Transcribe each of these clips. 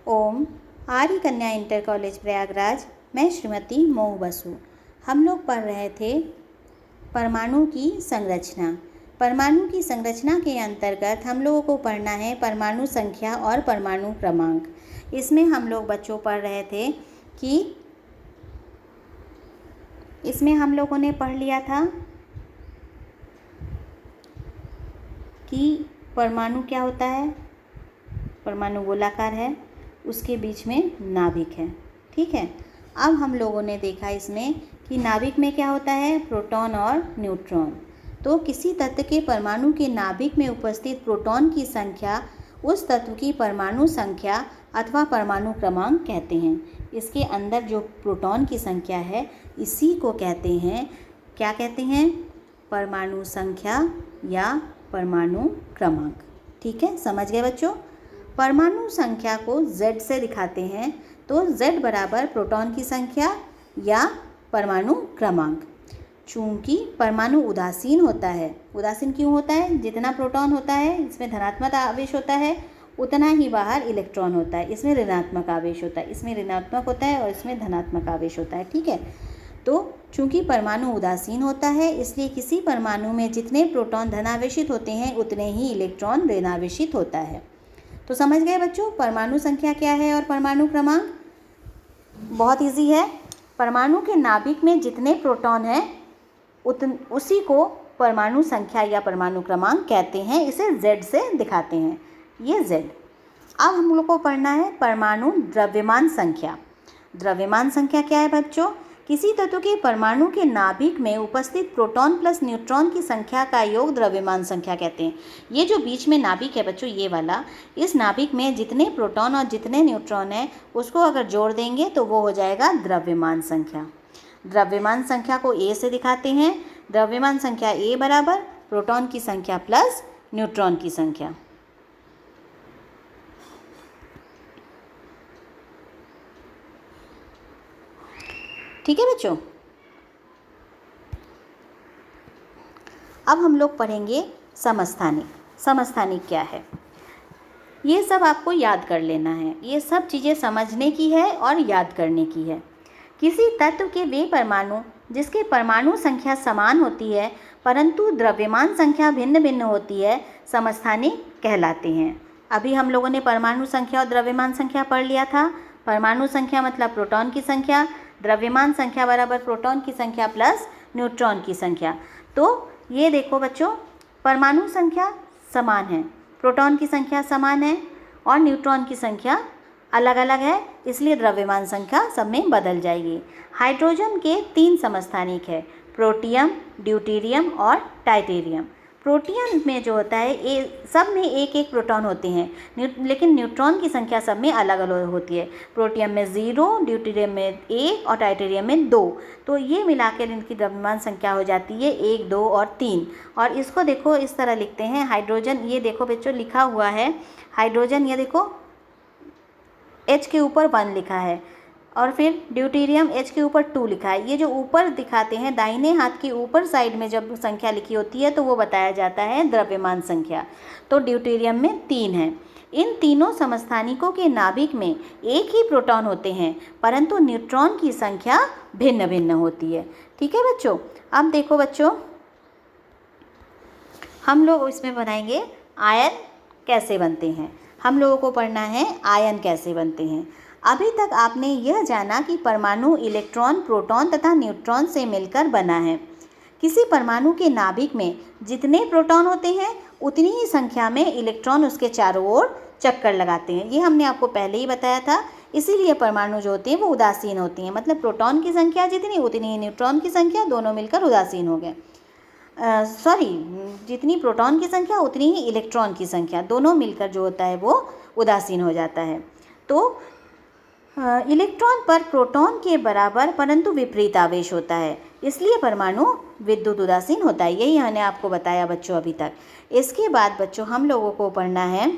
ओम। आर्य कन्या inter college Prayagraj. मैं श्रीमती मोहू बसु। हम लोग पढ़ रहे थे परमाणु की संरचना। परमाणु की संरचना के अंतर्गत हम लोगों को पढ़ना है परमाणु संख्या और परमाणु क्रमांक। इसमें हम लोग बच्चों पढ़ रहे थे कि इसमें हम लोगों ने पढ़ लिया था कि परमाणु क्या होता है। परमाणु गोलाकार है, उसके बीच में नाभिक है। ठीक है। अब हम लोगों ने देखा इसमें कि नाभिक में क्या होता है, प्रोटॉन और न्यूट्रॉन। तो किसी तत्व के परमाणु के नाभिक में उपस्थित प्रोटॉन की संख्या उस तत्व की परमाणु संख्या अथवा परमाणु क्रमांक कहते हैं। इसके अंदर जो प्रोटॉन की संख्या है इसी को कहते हैं, क्या कहते हैं, परमाणु संख्या या परमाणु क्रमांक। ठीक है, समझ गए बच्चों। परमाणु संख्या को Z से दिखाते हैं, तो Z बराबर प्रोटॉन की संख्या या परमाणु क्रमांक। चूंकि परमाणु उदासीन होता है, उदासीन क्यों होता है, जितना प्रोटॉन होता है इसमें धनात्मक आवेश होता है उतना ही बाहर इलेक्ट्रॉन होता है, इसमें ऋणात्मक आवेश होता है, इसमें ऋणात्मक होता है और इसमें धनात्मक आवेश होता है। ठीक है। तो चूंकि परमाणु उदासीन होता है इसलिए किसी परमाणु में जितने प्रोटॉन धनावेशित होते हैं उतने ही इलेक्ट्रॉन ऋणावेशित होता है। तो समझ गए बच्चों परमाणु संख्या क्या है और परमाणु क्रमांक। बहुत इजी है। परमाणु के नाभिक में जितने प्रोटॉन हैं उसी को परमाणु संख्या या परमाणु क्रमांक कहते हैं। इसे Z से दिखाते हैं, ये Z। अब हम लोग को पढ़ना है परमाणु द्रव्यमान संख्या। द्रव्यमान संख्या क्या है बच्चों, किसी तत्व के परमाणु के नाभिक में उपस्थित प्रोटॉन प्लस न्यूट्रॉन की संख्या का योग द्रव्यमान संख्या कहते हैं। ये जो बीच में नाभिक है बच्चों, ये वाला, इस नाभिक में जितने प्रोटॉन और जितने न्यूट्रॉन हैं उसको अगर जोड़ देंगे तो वो हो जाएगा द्रव्यमान संख्या। द्रव्यमान संख्या को A से दिखाते हैं। द्रव्यमान संख्या A बराबर प्रोटॉन की संख्या प्लस न्यूट्रॉन की संख्या। ठीक है बच्चों। अब हम लोग पढ़ेंगे समस्थानिक। समस्थानिक क्या है, ये सब आपको याद कर लेना है। ये सब चीज़ें समझने की है और याद करने की है। किसी तत्व के वे परमाणु जिसके परमाणु संख्या समान होती है परंतु द्रव्यमान संख्या भिन्न भिन्न होती है समस्थानिक कहलाते हैं। अभी हम लोगों ने परमाणु संख्या और द्रव्यमान संख्या पढ़ लिया था। परमाणु संख्या मतलब प्रोटॉन की संख्या, द्रव्यमान संख्या बराबर प्रोटॉन की संख्या प्लस न्यूट्रॉन की संख्या। तो ये देखो बच्चों, परमाणु संख्या समान है, प्रोटॉन की संख्या समान है और न्यूट्रॉन की संख्या अलग अलग है, इसलिए द्रव्यमान संख्या सब में बदल जाएगी। हाइड्रोजन के 3 समस्थानिक है, प्रोटियम, ड्यूटेरियम और टाइटेरियम। प्रोटियम में जो होता है सब में एक एक प्रोटॉन होते हैं, लेकिन न्यूट्रॉन की संख्या सब में अलग अलग होती है। प्रोटियम में 0, ड्यूटेरियम में 1 और टाइटेरियम में 2। तो ये मिलाकर इनकी द्रव्यमान संख्या हो जाती है 1, 2 और 3। और इसको देखो इस तरह लिखते हैं, हाइड्रोजन, ये देखो बच्चों लिखा हुआ है हाइड्रोजन, ये देखो H के ऊपर 1 लिखा है और फिर ड्यूटेरियम H के ऊपर 2 लिखा है। ये जो ऊपर दिखाते हैं दाहिने हाथ की ऊपर साइड में जब संख्या लिखी होती है तो वो बताया जाता है द्रव्यमान संख्या। तो ड्यूटेरियम में 3 है। इन तीनों समस्थानिकों के नाभिक में एक ही प्रोटॉन होते हैं परंतु न्यूट्रॉन की संख्या भिन्न भिन्न होती है। ठीक है बच्चों। अब देखो बच्चों, हम लोग इसमें बनाएंगे आयन कैसे बनते हैं। हम लोगों को पढ़ना है आयन कैसे बनते हैं। अभी तक आपने यह जाना कि परमाणु इलेक्ट्रॉन, प्रोटॉन तथा न्यूट्रॉन से मिलकर बना है। किसी परमाणु के नाभिक में जितने प्रोटॉन होते हैं उतनी ही संख्या में इलेक्ट्रॉन उसके चारों ओर चक्कर लगाते हैं। ये हमने आपको पहले ही बताया था। इसीलिए परमाणु जो होते हैं वो उदासीन होती हैं, मतलब प्रोटॉन की संख्या जितनी उतनी ही न्यूट्रॉन की संख्या, दोनों मिलकर उदासीन हो गए। जितनी प्रोटॉन की संख्या उतनी ही इलेक्ट्रॉन की संख्या, दोनों मिलकर जो होता है वो उदासीन हो जाता है। तो इलेक्ट्रॉन पर प्रोटॉन के बराबर परंतु विपरीत आवेश होता है, इसलिए परमाणु विद्युत उदासीन होता है। यही मैंने आपको बताया बच्चों अभी तक। इसके बाद बच्चों हम लोगों को पढ़ना है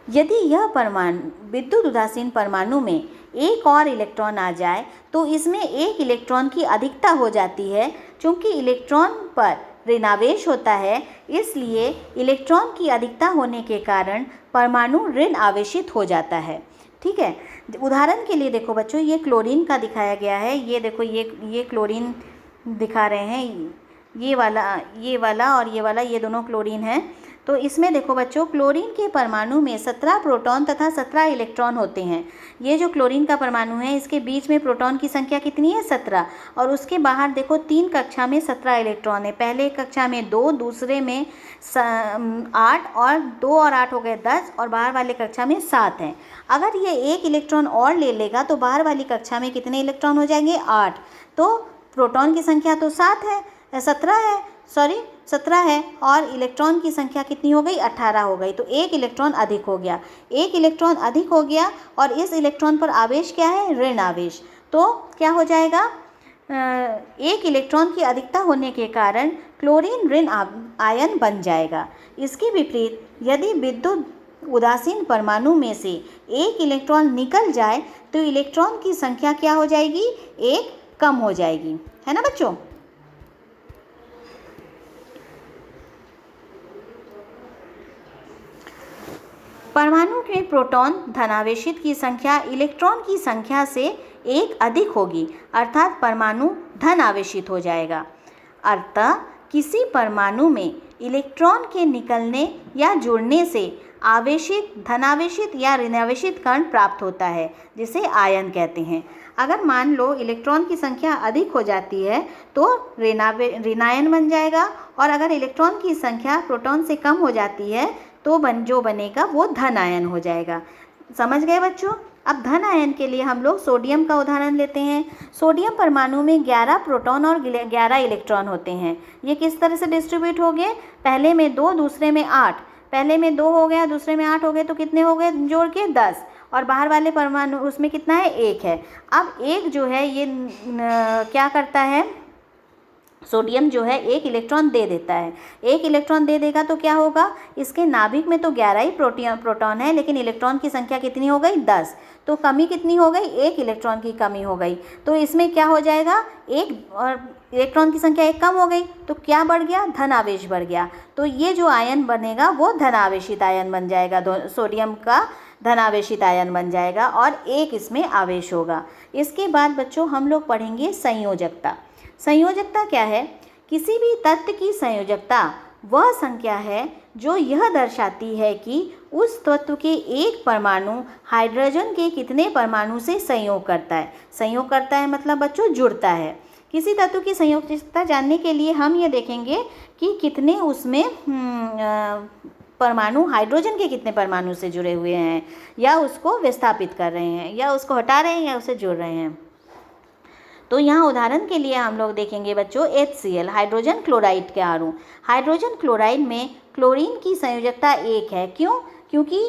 यदि यह परमाणु विद्युत उदासीन परमाणु में एक और इलेक्ट्रॉन आ जाए तो इसमें एक इलेक्ट्रॉन की अधिकता हो जाती है। चूँकि इलेक्ट्रॉन पर ऋणावेश होता है, इसलिए इलेक्ट्रॉन की अधिकता होने के कारण परमाणु ऋण आवेशित हो जाता है। ठीक है, उदाहरण के लिए देखो बच्चों, ये क्लोरीन का दिखाया गया है। ये देखो, ये क्लोरीन दिखा रहे हैं, ये वाला और ये वाला, ये दोनों क्लोरीन है। तो इसमें देखो बच्चों, क्लोरीन के परमाणु में 17 प्रोटॉन तथा 17 इलेक्ट्रॉन होते हैं। ये जो क्लोरीन का परमाणु है, इसके बीच में प्रोटॉन की संख्या कितनी है? 17। और उसके बाहर देखो 3 कक्षा में 17 इलेक्ट्रॉन है। पहले कक्षा में 2, दूसरे में 8, और 2 और 8 हो गए 10, और बाहर वाले कक्षा में 7 हैं। अगर ये 1 इलेक्ट्रॉन और ले लेगा तो बाहर वाली कक्षा में कितने इलेक्ट्रॉन हो जाएंगे? 8। तो प्रोटॉन की संख्या तो 17 है, और इलेक्ट्रॉन की संख्या कितनी हो गई? 18 हो गई। तो 1 इलेक्ट्रॉन अधिक हो गया। 1 इलेक्ट्रॉन अधिक हो गया, और इस इलेक्ट्रॉन पर आवेश क्या है? ऋण आवेश। तो क्या हो जाएगा? 1 इलेक्ट्रॉन की अधिकता होने के कारण क्लोरीन ऋण आयन बन जाएगा। इसके विपरीत यदि विद्युत उदासीन परमाणु में से 1 इलेक्ट्रॉन निकल जाए तो इलेक्ट्रॉन की संख्या क्या हो जाएगी? 1 कम हो जाएगी, है ना बच्चों? परमाणु में प्रोटॉन धनावेशित की संख्या इलेक्ट्रॉन की संख्या से 1 अधिक होगी, अर्थात परमाणु धन आवेशित हो जाएगा। अतः किसी परमाणु में इलेक्ट्रॉन के निकलने या जुड़ने से आवेशित, धनावेशित या ऋणावेशित कण प्राप्त होता है, जिसे आयन कहते हैं। अगर मान लो इलेक्ट्रॉन की संख्या अधिक हो जाती है तो ऋणायन बन जाएगा, और अगर इलेक्ट्रॉन की संख्या प्रोटॉन से कम हो जाती है तो जो बनेगा वो धन आयन हो जाएगा। समझ गए बच्चों? अब धन आयन के लिए हम लोग सोडियम का उदाहरण लेते हैं। सोडियम परमाणु में 11 प्रोटॉन और 11 इलेक्ट्रॉन होते हैं। ये किस तरह से डिस्ट्रीब्यूट हो गए? पहले में 2, दूसरे में 8। पहले में 2 हो गया, दूसरे में 8 हो गए, तो कितने हो गए जोड़ के? 10। और बाहर वाले परमाणु उसमें कितना है? 1 है। अब 1 जो है ये क्या करता है? सोडियम जो है 1 इलेक्ट्रॉन दे देता है। 1 इलेक्ट्रॉन दे देगा तो क्या होगा? इसके नाभिक में तो 11 ही प्रोटॉन है, लेकिन इलेक्ट्रॉन की संख्या कितनी हो गई? 10। तो कमी कितनी हो गई? 1 इलेक्ट्रॉन की कमी हो गई। तो इसमें क्या हो जाएगा? 1 और इलेक्ट्रॉन की संख्या 1 कम हो गई, तो क्या बढ़ गया? धन आवेश बढ़ गया। तो ये जो आयन बनेगा वो धन आवेशित आयन बन जाएगा। सोडियम का धन आवेशित आयन बन जाएगा, और 1 इसमें आवेश होगा। इसके बाद बच्चों हम लोग पढ़ेंगे संयोजकता। संयोजकता क्या है? किसी भी तत्व की संयोजकता वह संख्या है जो यह दर्शाती है कि उस तत्व के एक परमाणु हाइड्रोजन के कितने परमाणु से संयोग करता है। संयोग करता है मतलब बच्चों जुड़ता है। किसी तत्व की संयोजकता जानने के लिए हम ये देखेंगे कि कितने उसमें परमाणु हाइड्रोजन के कितने परमाणु से जुड़े हुए हैं, या उसको विस्थापित कर रहे हैं, या उसको हटा रहे हैं, या उसे जोड़ रहे हैं। तो यहाँ उदाहरण के लिए हम लोग देखेंगे बच्चों HCl, हाइड्रोजन क्लोराइड के अणु। हाइड्रोजन क्लोराइड में क्लोरीन की संयोजकता 1 है। क्यों? क्योंकि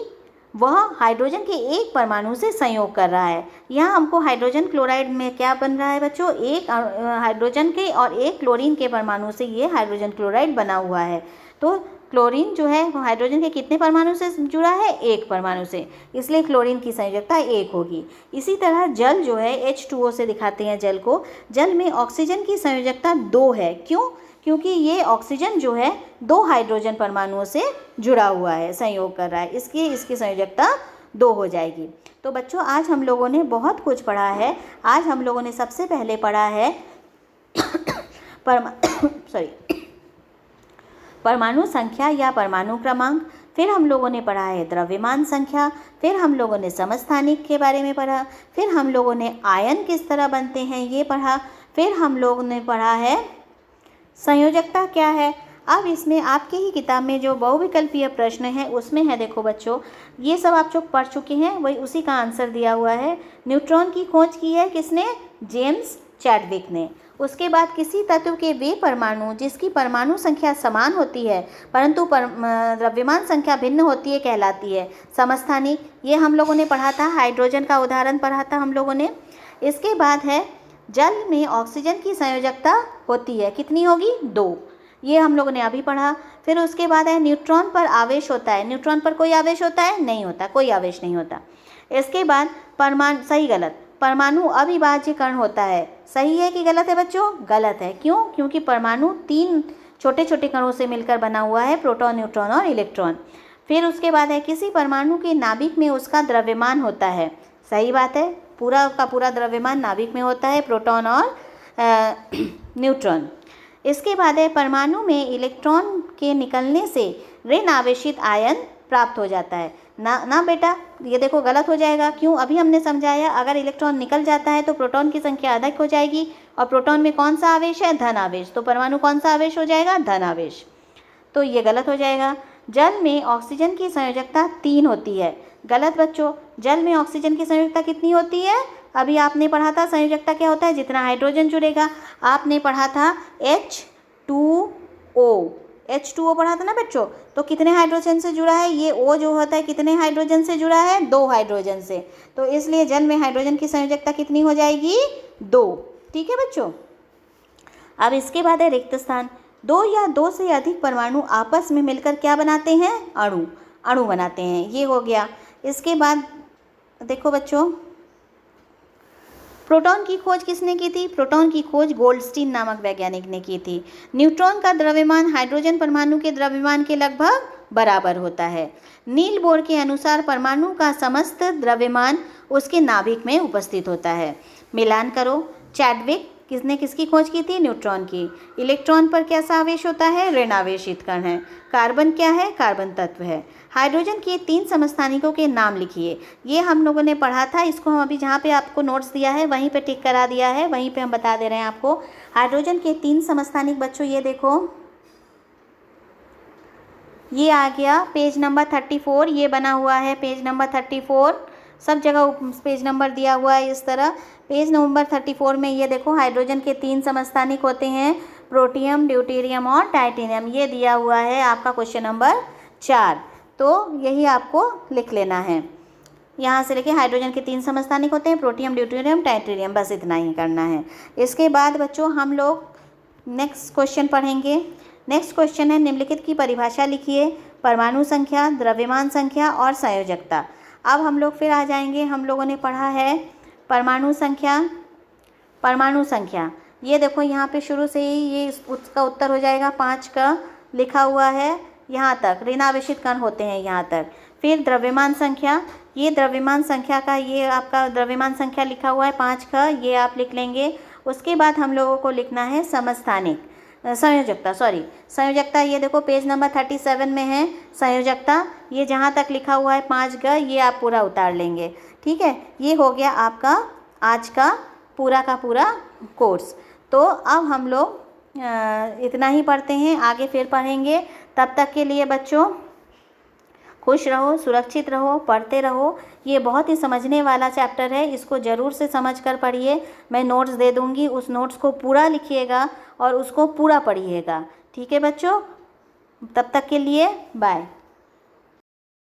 वह हाइड्रोजन के एक परमाणु से संयोग कर रहा है। यहाँ हमको हाइड्रोजन क्लोराइड में क्या बन रहा है बच्चों? 1 हाइड्रोजन के और 1 क्लोरीन के परमाणु से ये हाइड्रोजन क्लोराइड बना हुआ है। तो क्लोरीन जो है वो हाइड्रोजन के कितने परमाणु से जुड़ा है? 1 परमाणु से, इसलिए क्लोरीन की संयोजकता 1 होगी। इसी तरह जल जो है H2O से दिखाते हैं जल को। जल में ऑक्सीजन की संयोजकता 2 है। क्यों? क्योंकि ये ऑक्सीजन जो है 2 हाइड्रोजन परमाणुओं से जुड़ा हुआ है, संयोग कर रहा है, इसकी संयोजकता 2 हो जाएगी। तो बच्चों आज हम लोगों ने बहुत कुछ पढ़ा है। आज हम लोगों ने सबसे पहले पढ़ा है परमाणु संख्या या परमाणु क्रमांक, फिर हम लोगों ने पढ़ा है द्रव्यमान संख्या, फिर हम लोगों ने समस्थानिक के बारे में पढ़ा, फिर हम लोगों ने आयन किस तरह बनते हैं ये पढ़ा, फिर हम लोगों ने पढ़ा है संयोजकता क्या है। अब इसमें आपकी ही किताब में जो बहुविकल्पीय प्रश्न है उसमें है, देखो बच्चों ये सब आप जो पढ़ चुके हैं वही उसी का आंसर दिया हुआ है। न्यूट्रॉन की खोज की है किसने? जेम्स चैडविक ने। उसके बाद किसी तत्व के वे परमाणु जिसकी परमाणु संख्या समान होती है परंतु द्रव्यमान संख्या भिन्न होती है कहलाती है समस्थानिक। ये हम लोगों ने पढ़ा था, हाइड्रोजन का उदाहरण पढ़ा था हम लोगों ने। इसके बाद है जल में ऑक्सीजन की संयोजकता होती है, कितनी होगी? 2, ये हम लोगों ने अभी पढ़ा। फिर उसके बाद है न्यूट्रॉन पर आवेश होता है। न्यूट्रॉन पर कोई आवेश होता है? नहीं होता, कोई आवेश नहीं होता। इसके बाद परमाणु, सही गलत, परमाणु अविभाज्य कण होता है। सही है कि गलत है बच्चों? गलत है। क्यों? क्योंकि परमाणु 3 छोटे छोटे कणों से मिलकर बना हुआ है, प्रोटॉन, न्यूट्रॉन और इलेक्ट्रॉन। फिर उसके बाद है किसी परमाणु के नाभिक में उसका द्रव्यमान होता है। सही बात है, पूरा का पूरा द्रव्यमान नाभिक में होता है, प्रोटॉन और न्यूट्रॉन। इसके बाद है परमाणु में इलेक्ट्रॉन के निकलने से ऋण आवेशित आयन प्राप्त हो जाता है। ना बेटा, ये देखो गलत हो जाएगा। क्यों? अभी हमने समझाया, अगर इलेक्ट्रॉन निकल जाता है तो प्रोटॉन की संख्या अधिक हो जाएगी, और प्रोटॉन में कौन सा आवेश है? धन आवेश। तो परमाणु कौन सा आवेश हो जाएगा? धन आवेश। तो ये गलत हो जाएगा। जल में ऑक्सीजन की संयोजकता 3 होती है। गलत बच्चों, जल में ऑक्सीजन की संयोजकता कितनी होती है? अभी आपने पढ़ा था संयोजकता क्या होता है? जितना हाइड्रोजन जुड़ेगा। आपने पढ़ा था H2O, H2O पढ़ा था ना बच्चों। तो कितने हाइड्रोजन से जुड़ा है? ये O जो होता है कितने हाइड्रोजन से जुड़ा है? 2 हाइड्रोजन से। तो इसलिए जल में हाइड्रोजन की संयोजकता कितनी हो जाएगी? 2। ठीक है बच्चों। अब इसके बाद है रिक्त स्थान। 2 या 2 से अधिक परमाणु आपस में मिलकर क्या बनाते हैं? अणु बनाते हैं। ये हो गया। इसके बाद देखो बच्चों, प्रोटॉन की खोज किसने की थी? प्रोटॉन की खोज गोल्डस्टीन नामक वैज्ञानिक ने की थी। न्यूट्रॉन का द्रव्यमान हाइड्रोजन परमाणु के द्रव्यमान के लगभग बराबर होता है। नील बोर के अनुसार परमाणु का समस्त द्रव्यमान उसके नाभिक में उपस्थित होता है। मिलान करो। चैडविक किसने किसकी खोज की थी? न्यूट्रॉन की। इलेक्ट्रॉन पर कैसा आवेश होता है? ऋण आवेशित कण है। कार्बन क्या है? कार्बन तत्व है। हाइड्रोजन के 3 समस्थानिकों के नाम लिखिए। ये हम लोगों ने पढ़ा था, इसको हम अभी जहाँ पे आपको नोट्स दिया है वहीं पे टिक करा दिया है, वहीं पे हम बता दे रहे हैं आपको। हाइड्रोजन के 3 समस्थानिक बच्चों, ये देखो, ये आ गया पेज नंबर 34। ये बना हुआ है पेज नंबर 34। सब जगह पेज नंबर दिया हुआ है इस तरह। पेज नंबर 34 में ये देखो, हाइड्रोजन के 3 समस्थानिक होते हैं, प्रोटियम, ड्यूटेरियम और टाइटेनियम। ये दिया हुआ है आपका क्वेश्चन नंबर 4। तो यही आपको लिख लेना है। यहाँ से लेके हाइड्रोजन के 3 समस्थानिक होते हैं, प्रोटियम, ड्यूटेरियम, टाइटेनियम, बस इतना ही करना है। इसके बाद बच्चों हम लोग नेक्स्ट क्वेश्चन पढ़ेंगे। नेक्स्ट क्वेश्चन है, निम्नलिखित की परिभाषा लिखिए। परमाणु संख्या, द्रव्यमान संख्या और संयोजकता। अब हम लोग फिर आ जाएंगे। हम लोगों ने पढ़ा है परमाणु संख्या। परमाणु संख्या ये देखो, यहाँ पे शुरू से ही ये उसका उत्तर हो जाएगा। 5 का लिखा हुआ है यहाँ तक, ऋणावेशित कण होते हैं यहाँ तक। फिर द्रव्यमान संख्या, ये द्रव्यमान संख्या का, ये आपका द्रव्यमान संख्या लिखा हुआ है 5 का, ये आप लिख लेंगे। उसके बाद हम लोगों को लिखना है समस्थानिक, संयोजकता, संयोजकता। ये देखो पेज नंबर 37 में है संयोजकता। ये जहाँ तक लिखा हुआ है 5 का, ये आप पूरा उतार लेंगे। ठीक है, ये हो गया आपका आज का पूरा कोर्स। तो अब हम लोग इतना ही पढ़ते हैं, आगे फिर पढ़ेंगे। तब तक के लिए बच्चों खुश रहो, सुरक्षित रहो, पढ़ते रहो। ये बहुत ही समझने वाला चैप्टर है, इसको ज़रूर से समझ कर पढ़िए। मैं नोट्स दे दूँगी, उस नोट्स को पूरा लिखिएगा और उसको पूरा पढ़िएगा। ठीक है बच्चों, तब तक के लिए बाय।